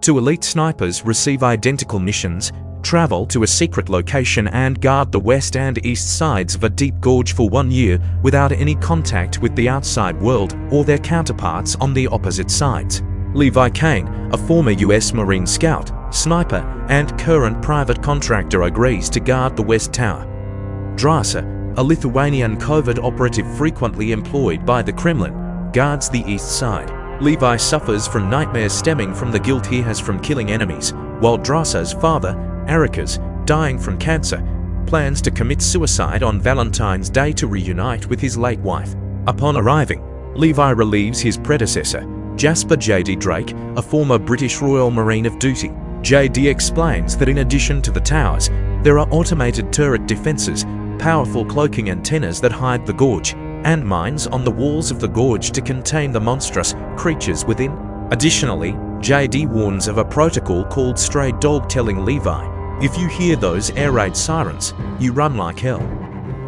Two elite snipers receive identical missions, travel to a secret location and guard the west and east sides of a deep gorge for 1 year without any contact with the outside world or their counterparts on the opposite sides. Levi Kane, a former US Marine scout, sniper, and current private contractor, agrees to guard the West Tower. Drasa, a Lithuanian covert operative frequently employed by the Kremlin, guards the east side. Levi suffers from nightmares stemming from the guilt he has from killing enemies, while Drasa's father, Erikas, dying from cancer, plans to commit suicide on Valentine's Day to reunite with his late wife. Upon arriving, Levi relieves his predecessor, Jasper J.D. Drake, a former British Royal Marine of duty. J.D. explains that in addition to the towers, there are automated turret defenses, powerful cloaking antennas that hide the gorge, and mines on the walls of the gorge to contain the monstrous creatures within. Additionally, J.D. warns of a protocol called Stray Dog, telling Levi, "If you hear those air raid sirens, you run like hell."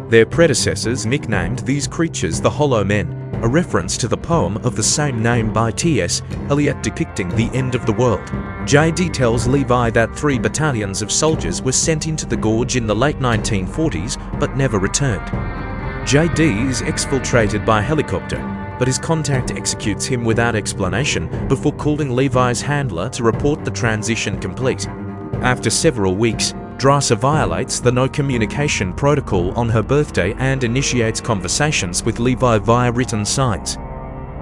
Their predecessors nicknamed these creatures the Hollow Men, a reference to the poem of the same name by T.S. Eliot depicting the end of the world. J.D. tells Levi that 3 battalions of soldiers were sent into the gorge in the late 1940s but never returned. J.D. is exfiltrated by helicopter, but his contact executes him without explanation before calling Levi's handler to report the transition complete. After several weeks, Drasa violates the no communication protocol on her birthday and initiates conversations with Levi via written signs.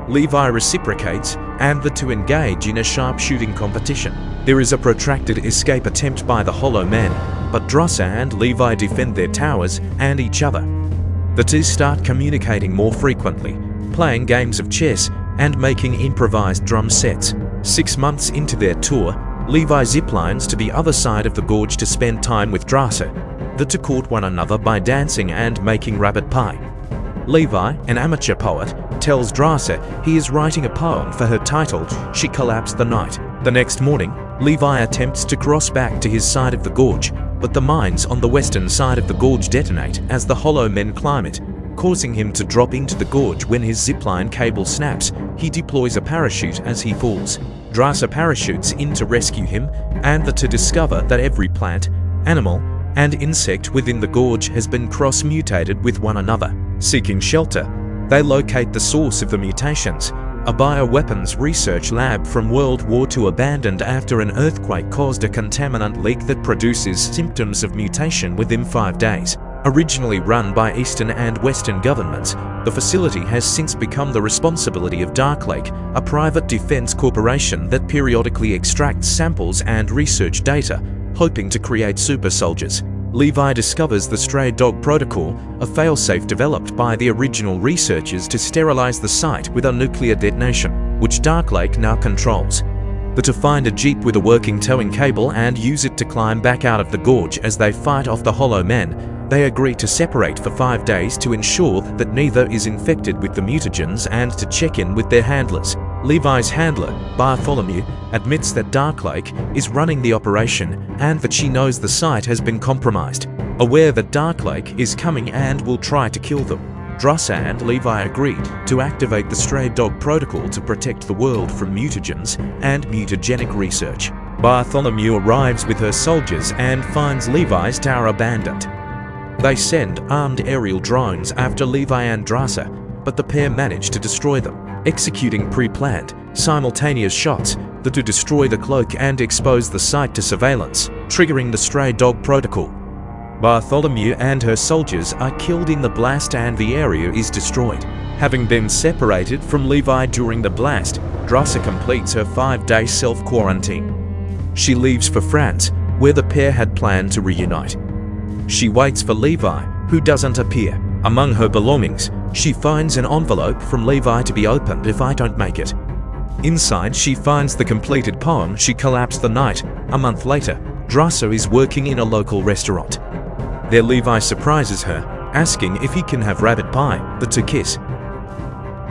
Levi reciprocates, and the two engage in a sharpshooting competition. There is a protracted escape attempt by the Hollow Men, but Drasa and Levi defend their towers and each other. The two start communicating more frequently, playing games of chess and making improvised drum sets. 6 months into their tour, Levi ziplines to the other side of the gorge to spend time with Drasa. The two court one another by dancing and making rabbit pie. Levi, an amateur poet, tells Drasa he is writing a poem for her titled "She Collapsed the Night." The next morning, Levi attempts to cross back to his side of the gorge, but the mines on the western side of the gorge detonate as the Hollow Men climb it, causing him to drop into the gorge. When his zipline cable snaps, he deploys a parachute as he falls. Drasa parachutes in to rescue him, and the two discover that every plant, animal, and insect within the gorge has been cross-mutated with one another. Seeking shelter, they locate the source of the mutations, a bioweapons research lab from World War II abandoned after an earthquake caused a contaminant leak that produces symptoms of mutation within 5 days. Originally run by Eastern and Western governments, the facility has since become the responsibility of Darklake, a private defense corporation that periodically extracts samples and research data, hoping to create super soldiers. Levi discovers the Stray Dog Protocol, a failsafe developed by the original researchers to sterilize the site with a nuclear detonation, which Darklake now controls. The two find a jeep with a working towing cable and use it to climb back out of the gorge. As they fight off the Hollow Men, they agree to separate for 5 days to ensure that neither is infected with the mutagens and to check in with their handlers. Levi's handler, Bartholomew, admits that Darklake is running the operation and that she knows the site has been compromised. Aware that Darklake is coming and will try to kill them, Drasa and Levi agreed to activate the Stray Dog Protocol to protect the world from mutagens and mutagenic research. Bartholomew arrives with her soldiers and finds Levi's tower abandoned. They send armed aerial drones after Levi and Drasa, but the pair manage to destroy them. Executing pre-planned, simultaneous shots, the two destroy the cloak and expose the site to surveillance, triggering the Stray Dog Protocol. Bartholomew and her soldiers are killed in the blast and the area is destroyed. Having been separated from Levi during the blast, Drasa completes her 5-day self-quarantine. She leaves for France, where the pair had planned to reunite. She waits for Levi, who doesn't appear. Among her belongings, she finds an envelope from Levi to be opened if I don't make it. Inside, she finds the completed poem She Collapsed the Night. A month later, Drasa is working in a local restaurant. There, Levi surprises her, asking if he can have rabbit pie. The two kiss,